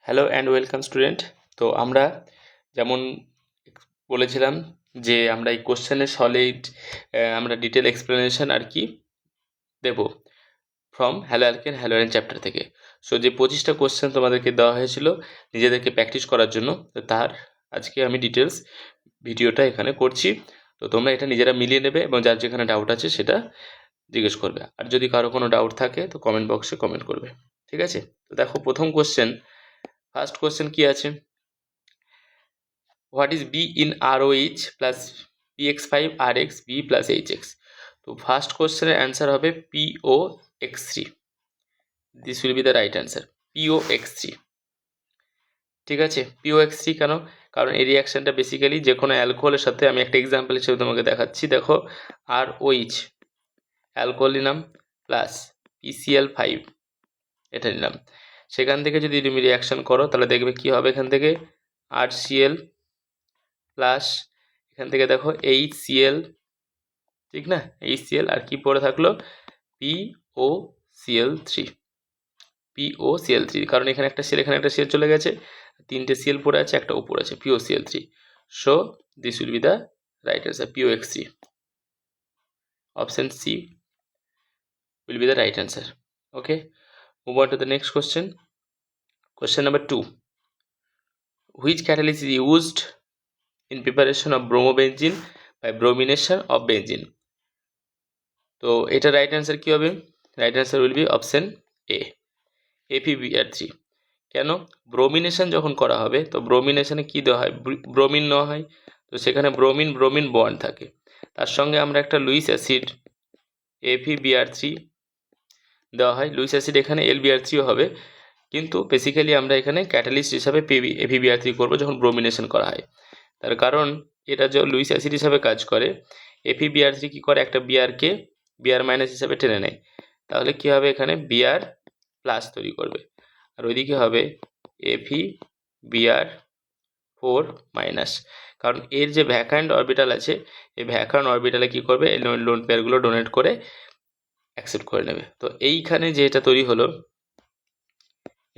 Hello and welcome student. তো আমরা যেমন বলেছিলাম যে আমরা এই কোশ্চেনের সলিড আমরা ডিটেল এক্সপ্লেনেশন আর কি দেব from haloalkane haloarene chapter থেকে। সো যে 25টা কোশ্চেন তোমাদেরকে দেওয়া হয়েছিল নিজেদেরকে প্র্যাকটিস করার জন্য, তো তার আজকে আমি ডিটেলস ভিডিওটা এখানে করছি। তো তোমরা এটা নিজেরা মিলিয়ে নেবে এবং যার যেখানে ডাউট আছে সেটা জিজ্ঞেস করবে, আর যদি কারো কোনো ডাউট থাকে তো কমেন্ট বক্সে কমেন্ট করবে, ঠিক আছে? তো দেখো প্রথম কোশ্চেন, ফার্স্ট কোশ্চেন কি আছে, what is b in ROH plus px5 rx b plus hx? তো ফার্স্ট কোশ্চেনের অ্যান্সার হবে POX3, this will be the right answer, POX3। ঠিক আছে, POX3 কেন? কারণ এই রিয়াকশানটা বেসিক্যালি যে কোনো অ্যালকোহলের সাথে, আমি একটা এক্সাম্পল হিসেবে তোমাকে দেখাচ্ছি, দেখো ROH অ্যালকোহল নিলাম প্লাস PCl5 এটা নিলাম, সেখান থেকে যদি তুমি রিয়াকশান করো তাহলে দেখবে কি হবে, এখান থেকে RCl প্লাস এখান থেকে দেখো HCl, ঠিক না, HCl আর কি পড়ে থাকলো POCl3, কারণ এখানে একটা সেল এখানে একটা সেল চলে গেছে, তিনটে সেল পড়ে আছে, একটা উপর আছে, POCl3। So this will be the right answer, POX3, option C will be the right answer. Okay, move on to the next question. Question number 2, which catalyst is used in preparation of bromobenzene by bromination of benzene? তো এটা right answer কি হবে? Right answer will be option A, FeBr3। কেন? Bromination যখন করা হবে তো ব্রোমিনেশনে কি দেওয়া হয়, ব্রোমিন নেওয়া হয়, তো সেখানে ব্রোমিন ব্রোমিন বন্ড থাকে, তার সঙ্গে আমরা একটা লুইস অ্যাসিড FeBr3 দেওয়া হয়, লুইস অ্যাসিড এখানে LBr3ও হবে, কিন্তু বেসিক্যালি আমরা এখানে ক্যাটালিস্ট হিসাবে FeBr3 করব যখন ব্রোমিনেশন করা হয়। তার কারণ এটা যে লুইস অ্যাসিড হিসাবে কাজ করে, FeBr3 কি করে, একটা বিআরকে বিআর মাইনাস হিসাবে টেনে নেয়, তাহলে কি হবে, এখানে বিআর প্লাস তৈরি করবে, আর ওইদিকে হবে FeBr4 মাইনাস, কারণ এর যে ভ্যাকান্ট অরবিটাল আছে, এই ভ্যাকান্ট অরবিটালে কি করবে, এই লোন পেয়ারগুলো ডোনেট করে অ্যাকসেপ্ট করে নেবে। তো এইখানে যে এটা তৈরি হলো,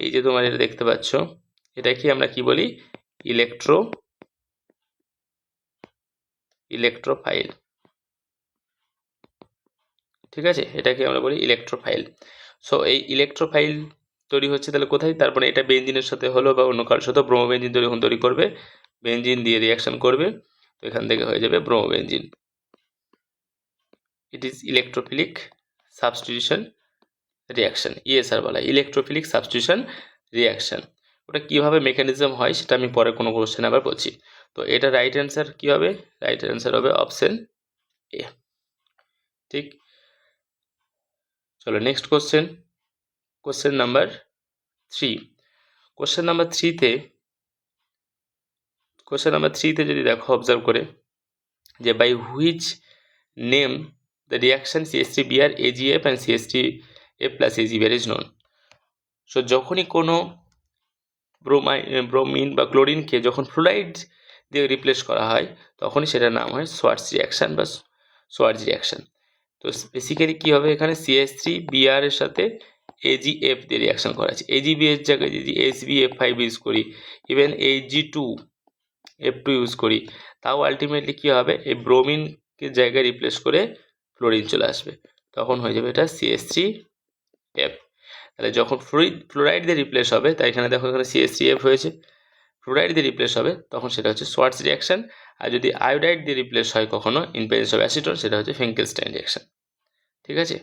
এই যে তোমার এটা দেখতে পাচ্ছ, এটা কি আমরা কি বলি, ইলেকট্রোফাইল, ঠিক আছে, এটাকে আমরা বলি ইলেকট্রোফাইল। সো এই ইলেকট্রোফাইল তৈরি হচ্ছে তাহলে কোথায়, তারপরে এটা বেনজিনের সাথে হলো বা অন্য কারোর সাথে, ব্রোমোবেনজিন তৈরি করবে, বেনজিন দিয়ে রিয়াকশন করবে, তো এখান থেকে হয়ে যাবে bromobenzene. It is electrophilic substitution reaction, ESR বলা, ইলেকট্রোফিলিক সাবস্টিটিউশন রিয়াকশন। ওটা কীভাবে মেকানিজম হয় সেটা আমি পরে কোনো কোশ্চেন আবার বলছি। তো এটা রাইট অ্যান্সার কী হবে, রাইট অ্যান্সার হবে অপশন এ, ঠিক। চলো next question, question number 3। Question number 3তে যদি দেখো অবজার্ভ করে, যে by which name the reaction CH3Br AgF and CH3F plus AgBr is known. So যখনই কোনো ব্রোমিন বা ক্লোরিনকে যখন ফ্লোরাইড দিয়ে রিপ্লেস করা হয় তখনই সেটার নাম হয় সোয়ার্টজ রিয়াকশান বা সোয়ার্টজ রিয়াকশান। তো বেসিক্যালি কী হবে, এখানে CH3Br এর সাথে AgF দিয়ে রিয়াকশান করা আছে, AgB এর জায়গায় যদি HbF5 ইউজ করি, ইভেন Ag2F2 ইউজ করি, তাও আলটিমেটলি কী হবে, এই ব্রোমিনকে জায়গায় রিপ্লেস করে ফ্লোরিন চলে আসবে, তখন হয়ে যাবে এটা CH3F। তাহলে যখন ফ্লোরাইড দিয়ে রিপ্লেস হবে, তাই এখানে দেখো এখানে CH3F হয়েছে, ফ্লোরাইড দিয়ে রিপ্লেস হবে তখন সেটা হচ্ছে সোয়ার্টজ রিয়াকশান, আর যদি আয়োডাইড দিয়ে রিপ্লেস হয় কখনো ইন প্রেজেন্স অফ অ্যাসিটন, সেটা হচ্ছে ফিঙ্কেলস্টাইন রিয়াকশান, ঠিক আছে।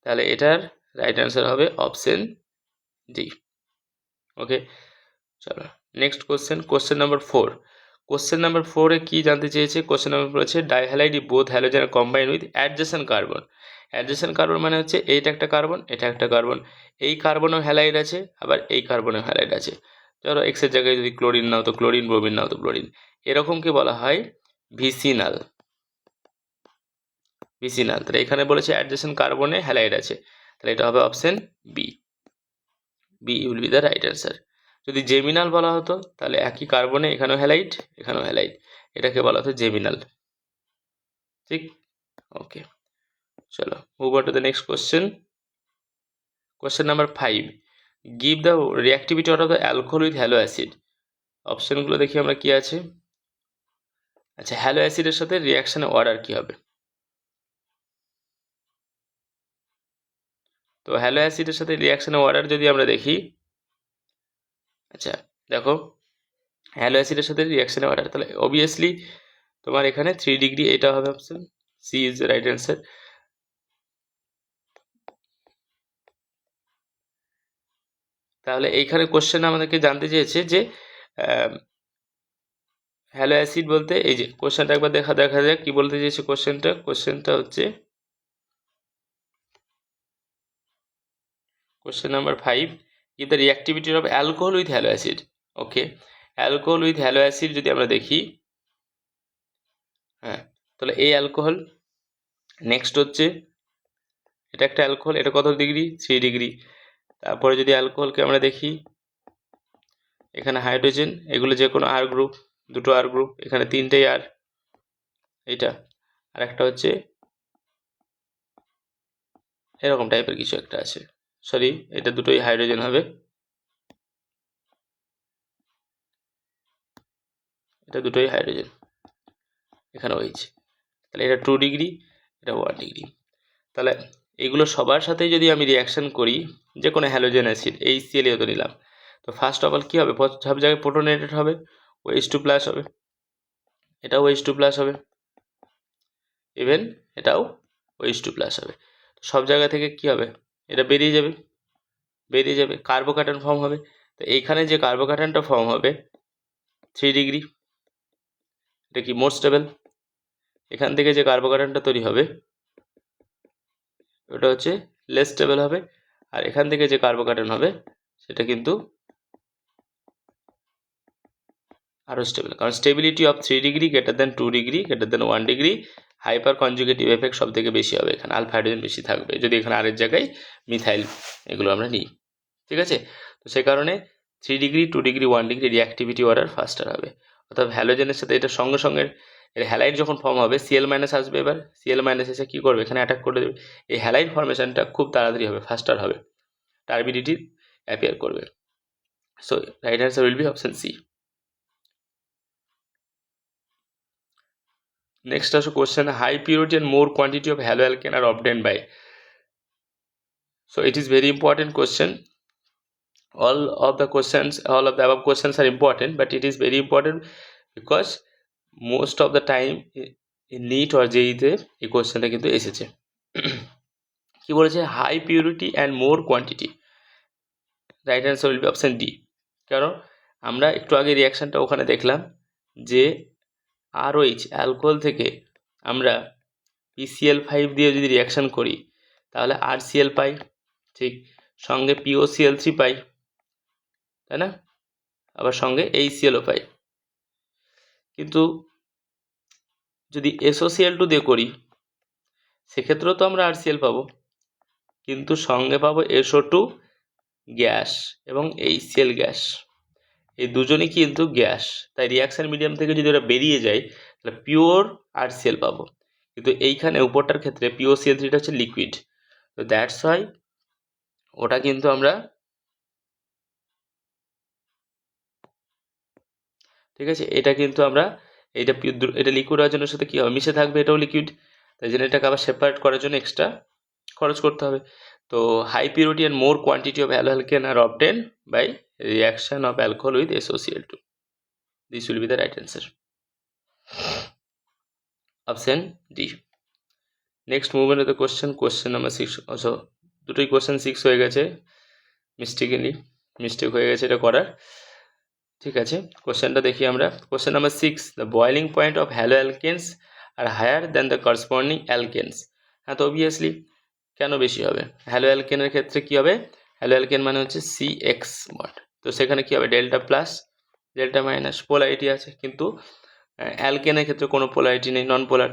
তাহলে এটার রাইট অ্যান্সার হবে অপশন ডি। ওকে, চলো next question, question number 4। Question number 4-এ কী জানতে চেয়েছে, কোশ্চেন নাম্বার 4 হচ্ছে dihalide both halogen combine with adjacent carbon. Adjacent carbon মানে হচ্ছে এইটা একটা কার্বন, এটা একটা কার্বন, এই কার্বনেও হ্যালাইড আছে, আবার এই কার্বনেও হ্যালাইড আছে, ধরো এক্সের জায়গায় যদি ক্লোরিন নাও তো ক্লোরিন, ব্রোমিন নাও তো ব্রোমিন, এরকমকে বলা হয় ভিসিনাল। তাহলে এখানে বলেছে অ্যাডজেসেন্ট কার্বনে হ্যালাইড আছে, তাহলে এটা হবে option B, will be the right answer. যদি জেমিনাল বলা হতো তাহলে একই কার্বনে এখানেও হ্যালাইড এখানেও হ্যালাইড, এটাকে বলা হতো জেমিনাল, ঠিক। ওকে, চলো move on to the next question, question number 5। Give the reactivity of the alcohol with hello acid. অপশনগুলো দেখি আমরা কি আছে। আচ্ছা, হ্যালো অ্যাসিডের সাথে রিয়াকশনের অর্ডার কি হবে? তো হ্যালো অ্যাসিডের সাথে রিয়াকশনের অর্ডার যদি আমরা দেখি, আচ্ছা দেখো, হ্যালো অ্যাসিডের সাথে রিয়াকশনের অর্ডার, তাহলে অবভিয়াসলি তোমার এখানে 3 ডিগ্রি, এটা হবে option C is the right answer. তাহলে এইখানে কোশ্চেন আমাদেরকে জানতে চেয়েছে যে হ্যালো অ্যাসিড বলতে, এই যে কোশ্চেনটা একবার দেখা যাক কি বলতে চেয়েছে কোশ্চেনটা হচ্ছে কোশ্চেন নাম্বার 5, কি the reactivity of alcohol with hello acid. Okay, alcohol with hello acid যদি আমরা দেখি, হ্যাঁ, তাহলে এই অ্যালকোহল, নেক্সট হচ্ছে এটা একটা অ্যালকোহল, এটা কত ডিগ্রি? 3 ডিগ্রি। তারপরে যদি অ্যালকোহলকে আমরা দেখি, এখানে হাইড্রোজেন, এগুলো যে কোনো আর গ্রুপ, দুটো আর গ্রুপ, এখানে তিনটেই আর, এটা আর একটা হচ্ছে এরকম টাইপের কিছু একটা আছে, সরি এটা দুটোই হাইড্রোজেন হবে, এটা দুটোই হাইড্রোজেন, এখানে হয়েছে। তাহলে এটা 2 ডিগ্রি, এটা 1 ডিগ্রি। তাহলে এগুলো সবার সাথেই যদি আমি রিয়াকশন করি, যে কোনো হ্যালোজেন অ্যাসিড, এই সিএলএ তো নিলাম, তো ফার্স্ট অফ অল কী হবে? সব জায়গায় প্রোটোনেটেড হবে, OH2 প্লাস হবে, এটাও OH2 প্লাস হবে, ইভেন এটাও OH2 প্লাস হবে। সব জায়গা থেকে কি হবে? এটা বেরিয়ে যাবে, কার্বোকার্বন ফর্ম হবে। তো এইখানে যে কার্বোকার্বনটা ফর্ম হবে 3 ডিগ্রি, এটা কি মোর স্টেবল। এখান থেকে যে কার্বোকার্বনটা তৈরি হবে ওটা হচ্ছে লেস স্টেবল হবে, আর এখান থেকে যে কার্বোকার্বন হবে সেটা কিন্তু আরও স্টেবল, কারণ stability of 3 degree greater than 2 degree greater than 1 degree, hyper conjugative effect সব থেকে বেশি হবে, এখানে আলফা হাইড্রোজেন বেশি থাকবে যদি এখানে আরের জায়গায় মিথাইল এগুলো আমরা নিই, ঠিক আছে। তো সে কারণে 3 degree 2 degree 1 degree reactivity order ফাস্টার হবে, অর্থাৎ হ্যালোজেনের সাথে এটা সঙ্গে সঙ্গে এর হ্যালাইড যখন ফর্ম হবে সিএল মাইনাস আসবে, এবার সিএল মাইনাস এসে কী করবে? এখানে অ্যাটাক করে দেবে, এই হ্যালাইড ফর্মেশনটা খুব তাড়াতাড়ি হবে, ফাস্টার হবে, টার্বিডিটি অ্যাপিয়ার করবে। So right answer will be option C. Next also question, high purity and more quantity of haloalkane are obtained by. So it is very important question. All of the above questions are important, but it is very important because most of the time in NEET or JEE তে এই কোশ্চেনটা কিন্তু এসেছে। কি বলেছে? High purity and more quantity, right answer will be option D. কারণ আমরা একটু আগে রিয়াকশানটা ওখানে দেখলাম যে আরওএইচ অ্যালকোহল থেকে আমরা PCl5 দিয়ে যদি রিয়াকশান করি তাহলে RCl পাই, ঠিক, সঙ্গে POCl3 পাই, তাই না? আবার সঙ্গে HClও পাই। কিন্তু যদি SOCl2 দিয়ে করি সেক্ষেত্রেও তো আমরা RCl পাবো, কিন্তু সঙ্গে পাবো SO2 গ্যাস এবং HCl গ্যাস, এই দুজনই কিন্তু গ্যাস, তাই রিয়াকশান মিডিয়াম থেকে যদি ওরা বেরিয়ে যায় তাহলে পিওর RCl পাবো, কিন্তু এইখানে উপরটার ক্ষেত্রে POCl3টা হচ্ছে লিকুইড, তো দ্যাটস ওয়াই ওটা কিন্তু আমরা, ঠিক আছে, এটা কিন্তু আমরা এটা লিকুইড হওয়ার জন্য সাথে কী হবে? মিশে থাকবে, এটাও লিকুইড, তাই জন্য এটাকে আবার সেপারেট করার জন্য এক্সট্রা খরচ করতে হবে। তো high purity and more quantity of haloalkane are obtain by reaction of alcohol with SOCl2. This will be the right answer, option D. Next movement of the question number 6, also দুটোই question 6 হয়ে গেছে, mistake হয়ে গেছে এটা করার, ঠিক আছে। কোশ্চেনটা দেখি আমরা, question number 6, the boiling point of haloalkanes are higher than the corresponding alkanes. হ্যাঁ, তো অবভিয়াসলি কেন বেশি হবে? হ্যালো অ্যালকেনের ক্ষেত্রে কী হবে? হ্যালো অ্যালকেন মানে হচ্ছে CX বন্ড, তো সেখানে কী হবে? Delta plus delta minus polarity আছে, কিন্তু অ্যালকেনের ক্ষেত্রে কোনো পোলারিটি নেই, নন পোলার।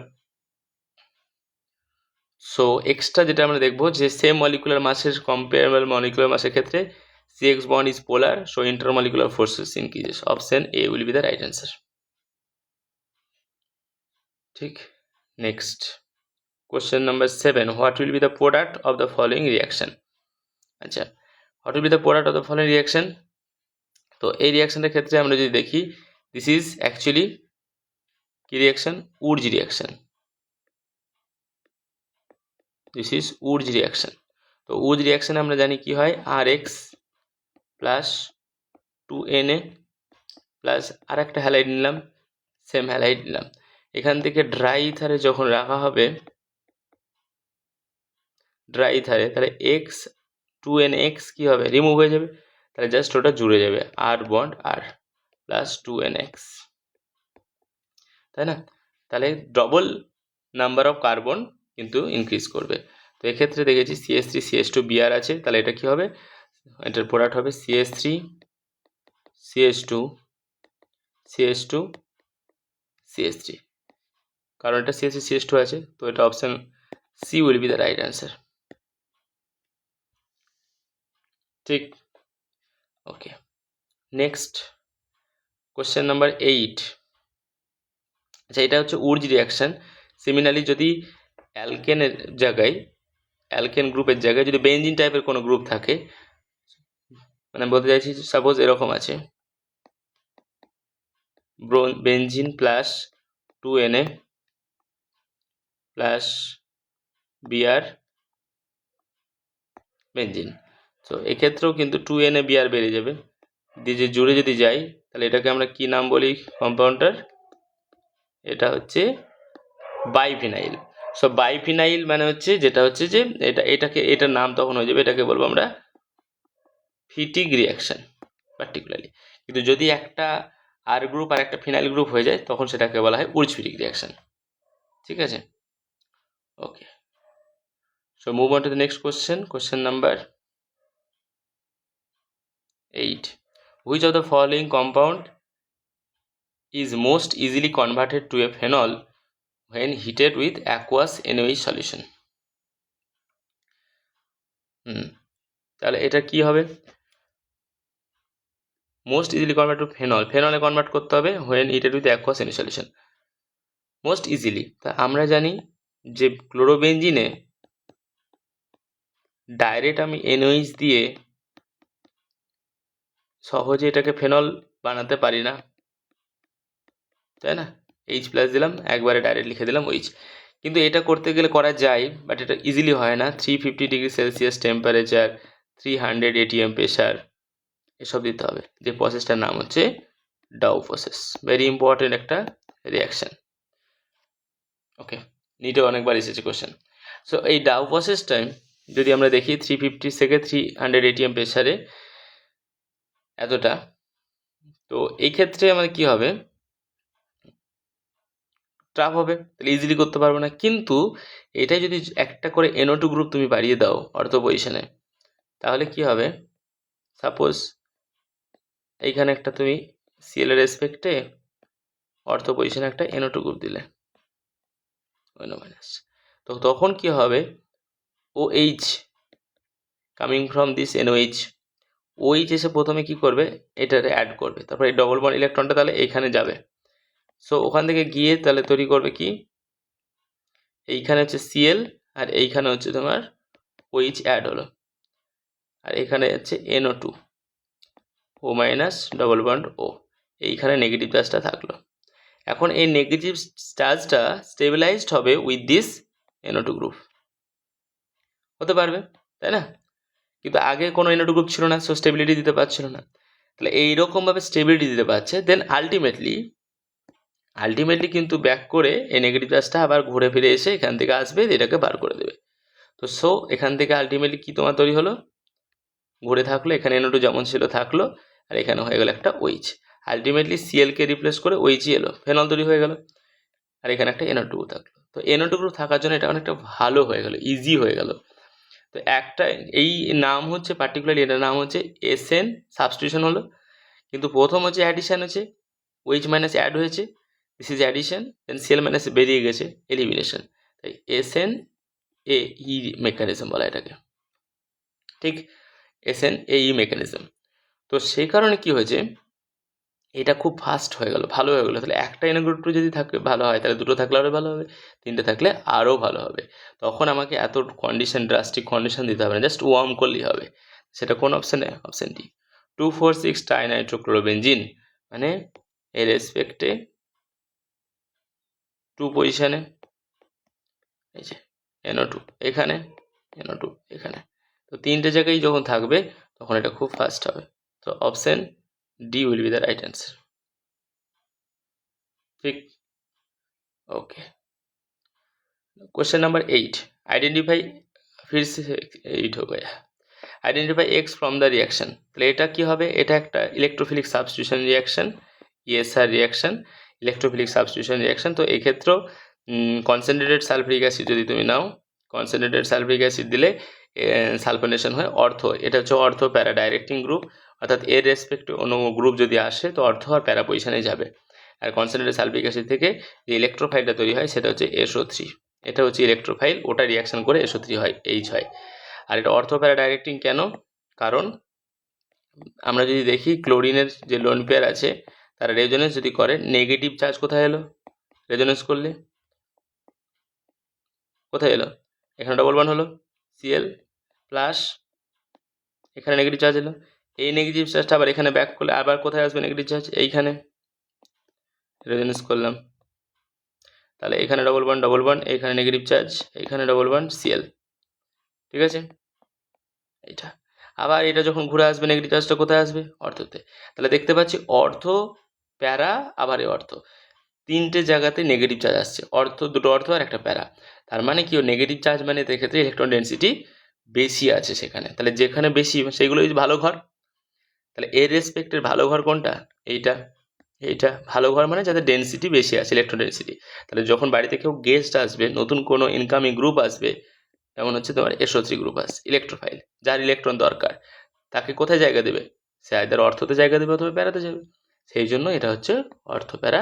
সো এক্সট্রা যেটা আমরা দেখবো যে সেম মলিকুলার মাসের কম্পেয়ারেবল মলিকুলার মাসের ক্ষেত্রে CX bond is polar, so intermolecular forces increases. Option A will be the right answer. ঠিক, next question number 7, what will be the product of the following reaction. আচ্ছা, what will be the product of the following reaction? তো এই রিয়াকশনের ক্ষেত্রে আমরা যদি দেখি, this is actually কি reaction? Wurtz reaction. This is Wurtz reaction. তো উডস রিয়াকশনে আমরা জানি কি হয়, RX প্লাস 2Na প্লাস আর একটা হ্যালাইড নিলাম, সেম হ্যালাইড নিলাম। এখান থেকে ড্রাই ইথারে যখন রাখা হবে, ড্রাই ইথারে, তাহলে X2NX কি হবে? রিমুভ হয়ে যাবে, তাহলে জাস্ট ওটা জুড়ে যাবে, R bond R plus 2NX, তাই না? তাহলে ডবল নাম্বার অফ কার্বন কিন্তু ইনক্রিজ করবে। তো এক্ষেত্রে দেখেছি CH3 CH2 Br আছে, তাহলে এটা কি হবে? এটার প্রোডাক্ট হবে CH3 CH2 CH2 CH3, কারণ এটা CH3 CH2 আছে, তো এটা option C will be the right answer. ঠিক, ওকে। Next question number 8। আচ্ছা, এটা হচ্ছে উডস রিয়াকশন। সিমিলারলি যদি অ্যালকেনের জায়গায়, অ্যালকেন গ্রুপের জায়গায় যদি বেনজিন টাইপের কোনো গ্রুপ থাকে, মানে বলতে চাইছি সাপোজ এরকম আছে, benzene plus 2Na plus Br benzene, তো এক্ষেত্রেও কিন্তু 2Na Br বেরিয়ে যাবে, দিয়ে যে জুড়ে যদি যাই, তাহলে এটাকে আমরা কি নাম বলি কম্পাউন্ডটার? এটা হচ্ছে বাইফিনাইল। সো বাইফিনাইল মানে হচ্ছে যেটা হচ্ছে যে এটার নাম তখন হয়ে যাবে, এটাকে বলবো আমরা ফিটিক রিয়াকশন পার্টিকুলারলি। কিন্তু যদি একটা আর গ্রুপ আর একটা ফিনাইল গ্রুপ হয়ে যায়, তখন সেটাকে বলা হয় উডস-ফিটিক রিয়াকশন। ঠিক আছে, okay. So move on to the next question, question number 8. Which of the following compound is most easily converted to a phenol when heated with aqueous NaOH solution? তাহলে এটা কি হবে? মোস্ট ইজিলি কনভার্ট টু ফেনলে convert করতে হবে when heated with aqueous NaOH solution, most easily. তা আমরা জানি যে ক্লোরোবেনজিনে ডাইরেক্ট আমি NaOH দিয়ে সহজে এটাকে ফেনল বানাতে পারি না, তাই না? H প্লাস দিলাম, একবারে ডাইরেক্ট লিখে দিলাম OH। কিন্তু এটা করতে গেলে করা যায়, বাট এটা ইজিলি হয় না। 350 degree Celsius temperature, 300 ATM pressure, এসব দিতে হবে। যে প্রসেসটার নাম হচ্ছে ডাউ প্রসেস, ভেরি ইম্পর্টেন্ট একটা রিয়াকশন। ওকে, নিটে অনেকবার এসেছে কোশ্চেন। সো এই ডাউ প্রসেসটাই যদি আমরা দেখি 350 থেকে 300 ATM প্রেশারে এতটা, তো এই ক্ষেত্রে আমাদের কি হবে? ট্রাপ হবে, তাহলে ইজিলি করতে পারবো না। কিন্তু এটাই যদি একটা করে NO2 গ্রুপ তুমি বাড়িয়ে দাও অর্থো পজিশনে, তাহলে কি হবে? সাপোজ এইখানে একটা তুমি Cl এর রেসপেক্টে অর্থো পজিশনে একটা NO2 গ্রুপ দিলে, তো তখন কি হবে? OH coming from this NOH, OH এসে প্রথমে কি করবে? এটাতে অ্যাড করবে, তারপর এই ডবল বন্ড ইলেকট্রনটা তাহলে এইখানে যাবে। সো ওখান থেকে গিয়ে তাহলে তৈরি করবে কি? এইখানে হচ্ছে Cl আর এইখানে হচ্ছে তোমার OH অ্যাড হলো, আর এখানে হচ্ছে NO2, O minus double bond O, এইখানে নেগেটিভ চার্জটা থাকলো। এখন এই নেগেটিভ চার্জটা স্টেবিলাইজড হবে উইথ দিস NO2 গ্রুপ, হতে পারবে, তাই না? কিন্তু আগে কোনো NO2 গ্রুপ ছিল না, সো স্টেবিলিটি দিতে পারছিল না। তাহলে এইরকমভাবে স্টেবিলিটি দিতে পারছে, দেন আলটিমেটলি কিন্তু ব্যাক করে এই নেগেটিভ চার্জটা আবার ঘুরে ফিরে এসে এখান থেকে আসবে, এটাকে বার করে দেবে। তো সো এখান থেকে আলটিমেটলি কি তোমার তৈরি হলো? ঘুরে থাকলো, এখানে NO2 যেমন ছিল থাকলো, আর এখানে হয়ে গেল একটা OH। আলটিমেটলি Cl-কে রিপ্লেস করে OH এলো, ফেনল তৈরি হয়ে গেল, আর এখানে একটা NO2 থাকলো। তো NO2 গ্রুপ থাকার জন্য এটা অনেকটা ভালো হয়ে গেল, ইজি হয়ে গেল। তো একটা এই নাম হচ্ছে পার্টিকুলারলি, এটার নাম হচ্ছে SN সাবস্টিটিউশন হলো, কিন্তু প্রথম হচ্ছে অ্যাডিশন হচ্ছে, OH মাইনাস অ্যাড হয়েছে, this is addition, then Cl minus বেরিয়ে গেছে, এলিমিনেশন। তাই SNAE মেকানিজম বলা এটাকে, ঠিক, SNAE মেকানিজম। তো সেই কারণে কি হয়েছে, এটা খুব ফাস্ট হয়ে গেল, ভালো হয়ে গেলো। তাহলে একটা NO গ্রুপ যদি থাকে ভালো হয়, তাহলে দুটো থাকলে আরও ভালো হবে, তিনটে থাকলে আরও ভালো হবে। তখন আমাকে এত কন্ডিশন, ড্রাস্টিক কন্ডিশন দিতে হবে না, জাস্ট ওয়ার্ম করলেই হবে। সেটা কোন অপশানে? Option D. 2,4,6 ট্রাইনাইট্রোক্লোরোবেনজিন মানে এর রেসপেক্টে 2 পজিশনে, এই যে NO2 এখানে, NO2 এখানে, তো তিনটে জায়গায় যখন থাকবে তখন এটা খুব ফাস্ট হবে। তো option D will be the right answer. ঠিক, ओके। क्वेश्चन नंबर 8, आइडेंटिफाई, फिर से 8 हो गया। Identify x from the reaction, তাহলে এটা কি হবে? এটা একটা electrophilic substitution reaction, ESR reaction, electrophilic substitution reaction. তো এই ক্ষেত্রেও কনসেন্ট্রেটেড সালফিউরিক অ্যাসিড যদি তুমি নাও, কনসেন্ট্রেটেড সালফিউরিক অ্যাসিড দিলে সালফোনেশন হয় অর্থ, এটা হচ্ছে অর্থ প্যারা ডাইরেক্টিং গ্রুপ, অর্থাৎ এর রেসপেক্টে অন্য গ্রুপ যদি আসে তো অর্থ আর প্যারা পজিশনে যাবে। আর কনসেন্ট্রেটেড সালফিউরিক অ্যাসিড থেকে যে ইলেকট্রোফাইলটা তৈরি হয় সেটা হচ্ছে SO3, এটা হচ্ছে ইলেকট্রোফাইল, ওটা রিঅ্যাকশন করে SO3 হয়, H হয়। আর এটা অর্থ প্যারা ডাইরেক্টিং কেন? কারণ আমরা যদি দেখি ক্লোরিনের যে লোন পেয়ার আছে তারা রেজোনেন্স যদি করে, নেগেটিভ চার্জ কোথায় এলো? রেজোনেন্স করলে কোথায় এলো? এখানে ডবল বন্ড হলো Cl প্লাস, এখানে নেগেটিভ চার্জ এলো, এই নেগেটিভ চার্জটা আবার এখানে ব্যাক করলে আবার কোথায় আসবে নেগেটিভ চার্জ? এইখানে রেজোনেন্স করলাম, তাহলে এখানে ডবল বন্ড, এখানে নেগেটিভ চার্জ, এখানে ডবল বন্ড Cl, ঠিক আছে? এটা আবার এটা যখন ঘুরে আসবে নেগেটিভ চার্জটা কোথায় আসবে? অর্থতে। তাহলে দেখতে পাচ্ছি অর্থ, প্যারা, আবার এই অর্থ, তিনটে জায়গাতে নেগেটিভ চার্জ আসছে, অর্থ, দুটো অর্থ আর একটা প্যারা। তার মানে কি, নেগেটিভ চার্জ মানে এক্ষেত্রে ইলেকট্রন ডেন্সিটি বেশি আছে সেখানে। তাহলে যেখানে বেশি সেগুলো ভালো ঘর, তাহলে এর রেসপেক্টের ভালো ঘর কোনটা? এইটা, এইটা ভালো ঘর মানে যাদের ডেন্সিটি বেশি আছে, ইলেকট্রন ডেন্সিটি। তাহলে যখন বাড়িতে কেউ গেস্ট আসবে, নতুন কোনো ইনকামিং গ্রুপ আসবে, যেমন হচ্ছে তোমার SO3 গ্রুপ আসছে, ইলেকট্রোফাইল, যার ইলেকট্রন দরকার, তাকে কোথায় জায়গা দেবে? সে আইদার অর্থতে জায়গা দেবে অথবা প্যারাতে যাবে। সেই জন্য এটা হচ্ছে অর্থ প্যারা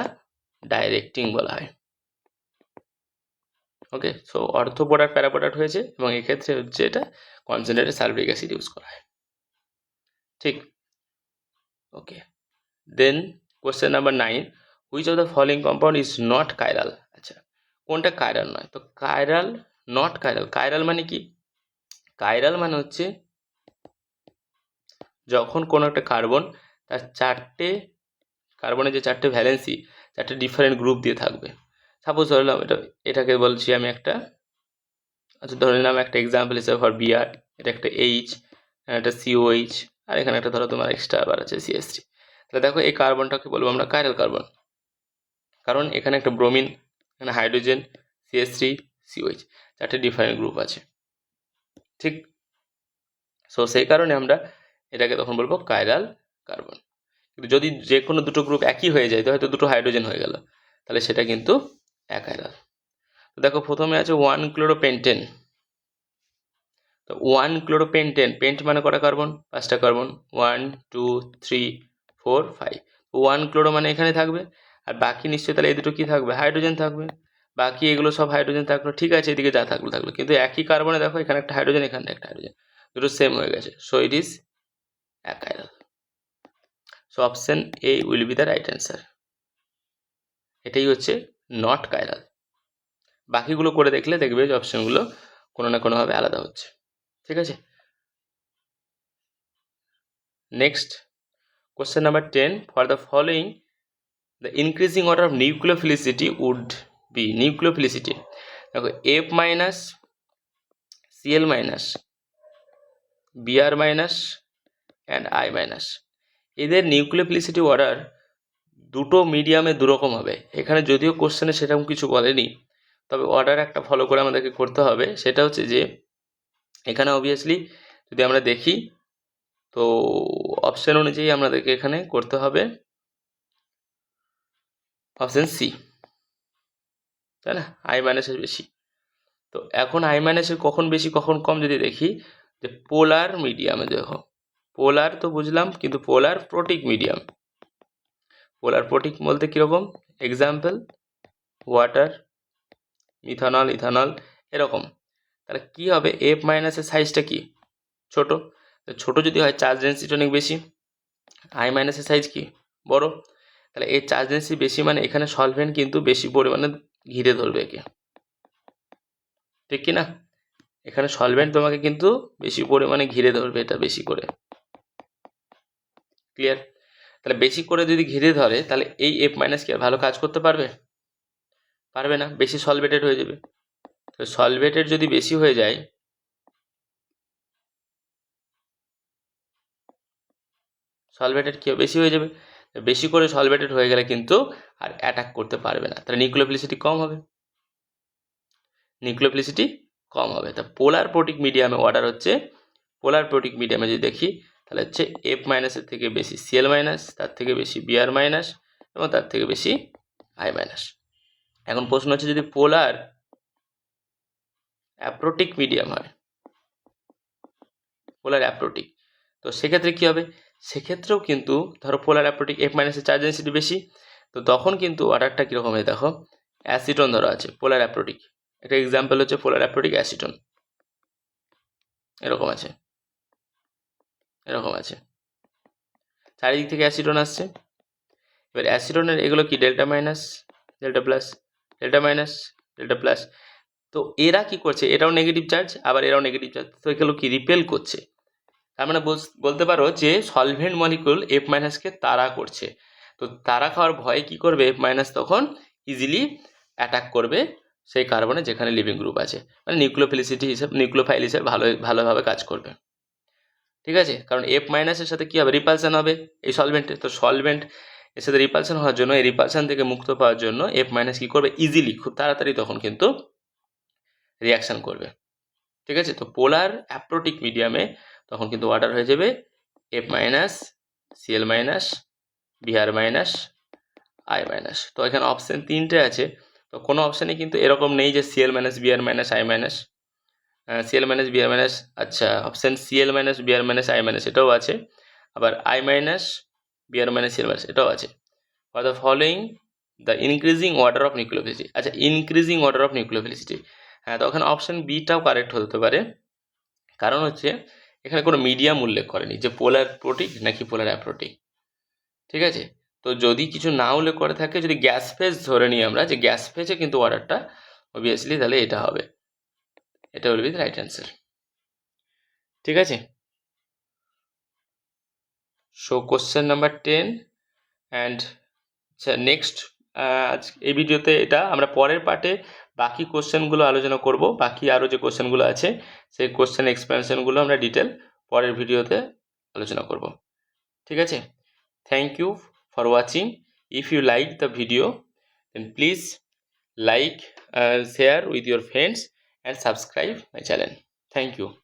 ডাইরেক্টিং বলা হয়। ওকে, সো অর্থ প্রোডাক্ট প্যারা প্রোডাক্ট হয়েছে, এবং এক্ষেত্রে হচ্ছে এটা কনসেন্ট্রেটেড সালফিউরিক অ্যাসিড ইউজ করা হয়। ঠিক, okay. Then question number 9, which of the following compound is not chiral? আচ্ছা, কোনটা কাইরাল নয়? তো কাইরাল, নট কাইরাল, কাইরাল মানে কি? কাইরাল মানে হচ্ছে যখন কোনো একটা কার্বন তার চারটে কার্বনের যে চারটে ভ্যালেন্সি, চারটে ডিফারেন্ট গ্রুপ দিয়ে থাকবে। সাপোজ ধরলাম এটাকে বলছি আমি একটা, আচ্ছা ধরে নিলাম একটা এক্সাম্পল হিসেবে ফর Br, এটা একটা H, একটা COH, আর এখানে একটা ধরো তোমার এক্সট্রা আবার আছে CH3। তাহলে দেখো এই কার্বনটাকে বলবো আমরা কাইরাল কার্বন, কারণ এখানে একটা ব্রোমিন, এখানে হাইড্রোজেন, CH3, COH, চারটে ডিফারেন্ট গ্রুপ আছে। ঠিক, সো সেই কারণে আমরা এটাকে তখন বলবো কাইরাল কার্বন। কিন্তু যদি যে কোনো দুটো গ্রুপ একই হয়ে যায়, তো হয়তো দুটো হাইড্রোজেন হয়ে গেল, তাহলে সেটা কিন্তু অ্যাকাইরাল। তো দেখো প্রথমে আছে 1-ক্লোরোপেন্টেন। তো 1-ক্লোরোপেন্টেন, পেন্ট মানে কটা কার্বন? 5টা কার্বন, 1 2 3 4 5। 1-ক্লোরো মানে এখানে থাকবে, আর বাকি নিশ্চয়ই তাহলে এই দুটো কি থাকবে? হাইড্রোজেন থাকবে। বাকি এগুলো সব হাইড্রোজেন থাকলো, ঠিক আছে, এদিকে যা থাকলো থাকলো, কিন্তু একই কার্বনে দেখো এখানে একটা হাইড্রোজেন, এখানে একটা হাইড্রোজেন, দুটো সেম হয়ে গেছে, so it is achiral. So option A will be the right answer. এটাই হচ্ছে নট কাইরাল। বাকিগুলো করে দেখলে দেখবে যে অপশনগুলো কোনো না কোনোভাবে আলাদা হচ্ছে। ঠিক আছে, next question number 10, for the following the increasing order of nucleophilicity would be. Nucleophilicity দেখো F minus, Cl minus, Br minus and I minus, এদের নিউক্লিওফিলিসিটি অর্ডার দুটো মিডিয়ামে দুরকম হবে। এখানে যদিও কোশ্চেনে সেরকম কিছু বলেনি, তবে অর্ডার একটা ফলো করে আমাদেরকে করতে হবে। সেটা হচ্ছে যে এখানে অবভিয়াসলি যদি আমরা দেখি তো অপশন অনুযায়ী আমাদেরকে এখানে করতে হবে অপশন সি, তাই না? I মাইনাসের বেশি। তো এখন I মাইনাসের কখন বেশি কখন কম যদি দেখি, যে পোলার মিডিয়ামে দেখো, পোলার তো বুঝলাম, কিন্তু পোলার প্রোটিক মিডিয়াম, পোলার প্রোটিক বলতে কীরকম? এক্সাম্পল ওয়াটার, মিথানল, ইথানল, এরকম। তাহলে কি হবে? F মাইনাসের সাইজটা কি? ছোট। ছোট যদি হয় চার্জ ডেন্সিটি অনেক বেশি। I মাইনাসের সাইজ কি? বড়। তাহলে এই চার্জ ডেন্সিটি বেশি মানে এখানে সলভেন্ট কিন্তু বেশি পরিমাণে ঘিরে ধরবে একে, ঠিক কি না? এখানে সলভেন্ট তোমাকে কিন্তু বেশি পরিমাণে ঘিরে ধরবে, এটা বেশি করে। ক্লিয়ার? তাহলে বেশি করে যদি ঘিরে ধরে তাহলে এই F মাইনাস কি আর ভালো কাজ করতে পারবে? পারবে না, বেশি সলভেটেড হয়ে যাবে। তো সলভেটেড যদি বেশি হয়ে যায়, সলভেটেড কি বেশি হয়ে যাবে, বেশি করে সলভেটেড হয়ে গেলে কিন্তু আর অ্যাটাক করতে পারবে না, তাহলে নিউক্লিওফিলিসিটি কম হবে, নিউক্লিওফিলিসিটি কম হবে। তা পোলার প্রোটিক মিডিয়ামে অর্ডার হচ্ছে, পোলার প্রোটিক মিডিয়ামে যদি দেখি তাহলে হচ্ছে F মাইনাসের থেকে বেশি Cl মাইনাস, তার থেকে বেশি Br মাইনাস এবং তার থেকে বেশি I মাইনাস। এখন প্রশ্ন হচ্ছে যদি পোলার অ্যাপ্রোটিক মিডিয়াম হয়, পোলার অ্যাপ্রোটিক, তো সেক্ষেত্রে কি হবে? সেক্ষেত্রেও কিন্তু ধরো পোলার অ্যাপ্রোটিক F মাইনাসের চার্জ ডেন্সিটি বেশি, তো তখন কিন্তু অর্ডারটা কীরকম হয় দেখো, অ্যাসিটন ধরো আছে পোলার অ্যাপ্রোটিক, একটা এক্সাম্পল হচ্ছে পোলার অ্যাপ্রোটিক অ্যাসিটন, এরকম আছে, এরকম আছে, চারিদিক থেকে অ্যাসিটন আসছে। এবার অ্যাসিটনের এগুলো কি delta minus, delta plus, delta minus, delta plus, তো এরা কি করছে, এটাও নেগেটিভ চার্জ আবার এরাও নেগেটিভ চার্জ, তো এগুলো কি রিপেল করছে। তার মানে বলতে পারো যে সলভেন্ট মলিকুল F মাইনাসকে তাড়া করছে, তো তাড়া খাওয়ার ভয়ে কি করবে F মাইনাস তখন ইজিলি অ্যাটাক করবে সেই কার্বনে যেখানে লিভিং গ্রুপ আছে, মানে নিউক্লিওফিলিসিটি হিসেবে, নিউক্লিওফাইল হিসেবে ভালোভাবে কাজ করবে। ঠিক আছে, কারণ F মাইনাসের সাথে কি হবে, রিপালশন হবে এই সলভেন্টের, তো সলভেন্ট এর সাথে রিপালশন হওয়ার জন্য, এই রিপালশন থেকে মুক্ত পাওয়ার জন্য F মাইনাস কি করবে, ইজিলি খুব তাড়াতাড়ি তখন কিন্তু রিয়াকশন করবে। ঠিক আছে, তো পোলার অ্যাপ্রোটিক মিডিয়ামে তখন কিন্তু অর্ডার হয়ে যাবে F minus, Cl minus, Br minus, I minus. তো এখানে অপশান তিনটে আছে, তো কোনো অপশানে কিন্তু এরকম নেই যে Cl minus, Br minus, I minus, Cl minus, Br minus, আচ্ছা option Cl minus, Br minus, I minus এটাও আছে, আবার I minus, Br minus, Cl minus এটাও আছে। For the following the increasing order of nucleophilicity, আচ্ছা increasing order of নিউক্লিওফিলিসিটি, হ্যাঁ, তো ওখানে অপশান বিটাও কারেক্ট হতে পারে, কারণ হচ্ছে এখানে কোনো মিডিয়াম উল্লেখ করেনি যে পোলার প্রোটিক নাকি পোলার অ্যাপ্রোটিক। ঠিক আছে, তো যদি কিছু না উল্লেখ করে থাকে, যদি গ্যাস ফেজ ধরে নিই আমরা যে গ্যাস ফেজে কিন্তু অর্ডারটা অবভিয়াসলি, তাহলে এটা হবে, এটা will be the right answer. ঠিক আছে, so question number 10 and next, আজ এই ভিডিওতে এটা, আমরা পরের পার্টে বাকি কোশ্চেনগুলো আলোচনা করব, বাকি আরও যে কোশ্চেনগুলো আছে সেই কোশ্চেন এক্সপ্লেনেশনগুলো আমরা ডিটেল পরের ভিডিওতে আলোচনা করব। ঠিক আছে, thank you for watching. If you like the video then please like, share with your friends and subscribe my channel. Thank you.